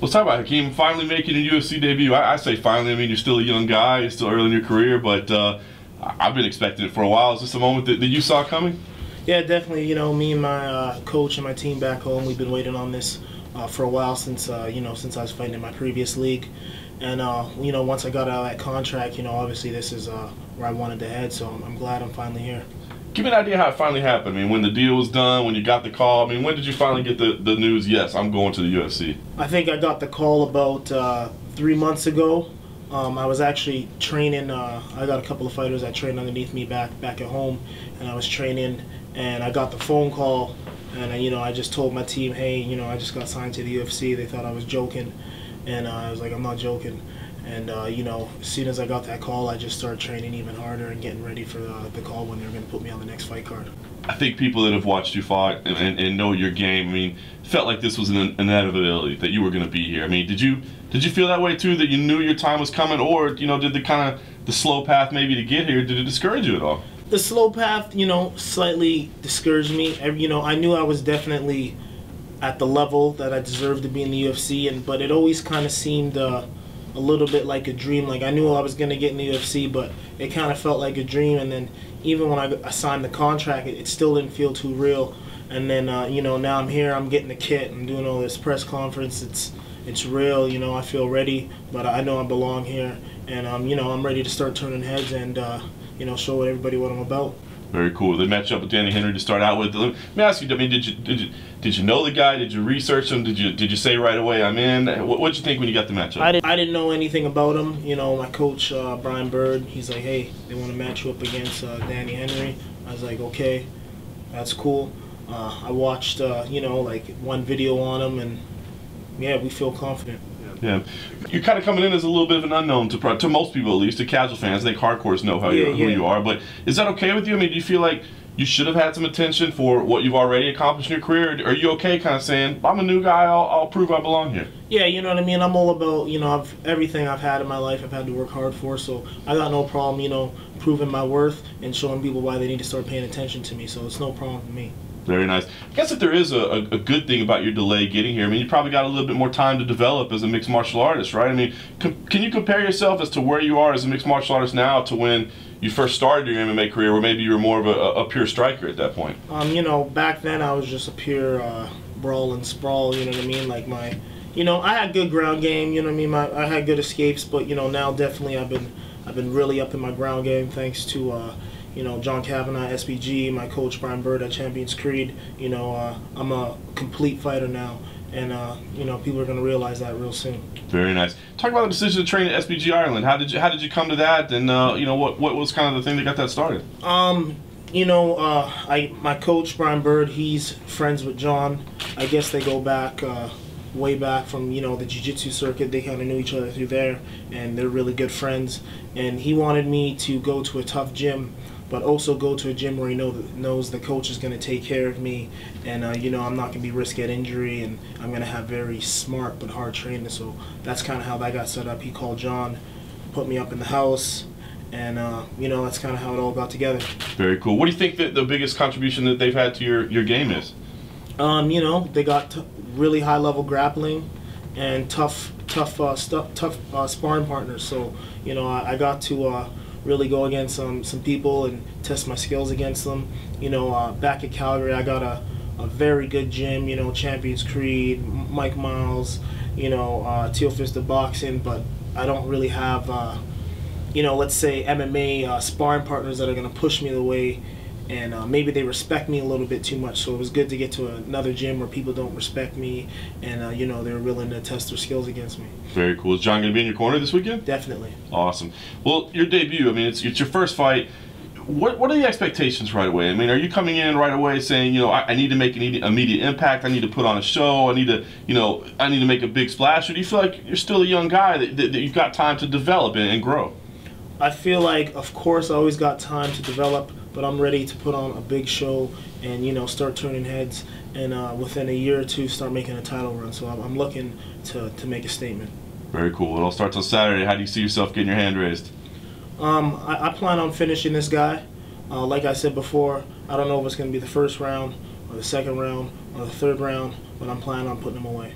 Let's talk about Hakeem finally making a UFC debut. I say finally. I mean, you're still a young guy. You're still early in your career, but I've been expecting it for a while. Is this a moment that you saw coming? Yeah, definitely. You know, me and my coach and my team back home, we've been waiting on this for a while since since I was fighting in my previous league. And once I got out of that contract, obviously this is where I wanted to head. So I'm glad I'm finally here. Give me an idea how it finally happened. I mean, when the deal was done, when you got the call. I mean, when did you finally get the news? Yes, I'm going to the UFC. I think I got the call about 3 months ago. I was actually training. I got a couple of fighters that trained underneath me back at home, and I was training, and I got the phone call, and I just told my team, hey, I just got signed to the UFC. They thought I was joking, and I was like, I'm not joking. And as soon as I got that call, I just started training even harder and getting ready for the call when they were going to put me on the next fight card. I think people that have watched you fight and know your game, I mean, felt like this was an inevitability that you were going to be here. I mean, did you feel that way too, that you knew your time was coming, or did the slow path maybe to get here, did it discourage you at all? The slow path, slightly discouraged me. I knew I was definitely at the level that I deserved to be in the UFC, but it always kind of seemed a little bit like a dream. Like, I knew I was going to get in the UFC, but it kind of felt like a dream. And then even when I signed the contract, it still didn't feel too real. And then now I'm here, I'm getting the kit, I'm doing all this press conference. It's real. I feel ready, but I know I belong here, and I'm ready to start turning heads and show everybody what I'm about. Very cool. They match up with Danny Henry to start out with. Let me ask you, I mean, did you know the guy? Did you research him? Did you say right away, I'm in? What did you think when you got the matchup? I didn't know anything about him. My coach, Brian Bird, he's like, hey, they want to match you up against Danny Henry. I was like, okay, that's cool. I watched, like one video on him, and yeah, we feel confident. Yeah, you're kind of coming in as a little bit of an unknown to most people, at least to casual fans. I think hardcores know who you are, but is that okay with you? I mean, do you feel like you should have had some attention for what you've already accomplished in your career? Or are you okay kind of saying, I'm a new guy, I'll prove I belong here? Yeah, you know what I mean? I'm all about, everything I've had in my life, I've had to work hard for, so I got no problem, proving my worth and showing people why they need to start paying attention to me, so it's no problem for me. Very nice. I guess if there is a good thing about your delay getting here, I mean, you probably got a little bit more time to develop as a mixed martial artist, right? I mean, can you compare yourself as to where you are as a mixed martial artist now to when you first started your MMA career, where maybe you were more of a pure striker at that point? Back then I was just a pure brawl and sprawl, you know what I mean? Like I had good ground game, you know what I mean? I had good escapes, but now definitely I've been really up in my ground game thanks to John Kavanagh, SPG, my coach Brian Bird at Champions Creed. I'm a complete fighter now, and people are going to realize that real soon. Very nice. Talk about the decision to train at SPG Ireland. How did you come to that, and what was kind of the thing that got that started? My coach Brian Bird, he's friends with John. I guess they go back way back from the jiu-jitsu circuit. They kind of knew each other through there, and they're really good friends. And he wanted me to go to a tough gym, but also go to a gym where he knows the coach is going to take care of me, and I'm not going to be risk at injury, and I'm going to have very smart but hard training. So that's kind of how that got set up. He called John, put me up in the house, and that's kind of how it all got together. Very cool. What do you think that the biggest contribution that they've had to your game is? They got really high level grappling and tough sparring partners. So I got to really go against some people and test my skills against them. Back at Calgary, I got a very good gym, Champions Creed, Mike Miles, Teal Fisted Boxing, but I don't really have, let's say MMA sparring partners that are going to push me the way, and maybe they respect me a little bit too much. So it was good to get to another gym where people don't respect me, and they're willing to test their skills against me. Very cool. Is John going to be in your corner this weekend? Definitely. Awesome. Well, your debut, I mean, it's your first fight. What are the expectations right away? I mean, are you coming in right away saying, I need to make an immediate impact, I need to put on a show, I need to make a big splash? Or do you feel like you're still a young guy that you've got time to develop and grow? I feel like, of course, I always got time to develop, but I'm ready to put on a big show and start turning heads, and within a year or two start making a title run. So I'm looking to make a statement. Very cool. It all starts on Saturday. How do you see yourself getting your hand raised? I plan on finishing this guy. Like I said before, I don't know if it's going to be the first round or the second round or the third round, but I'm planning on putting him away.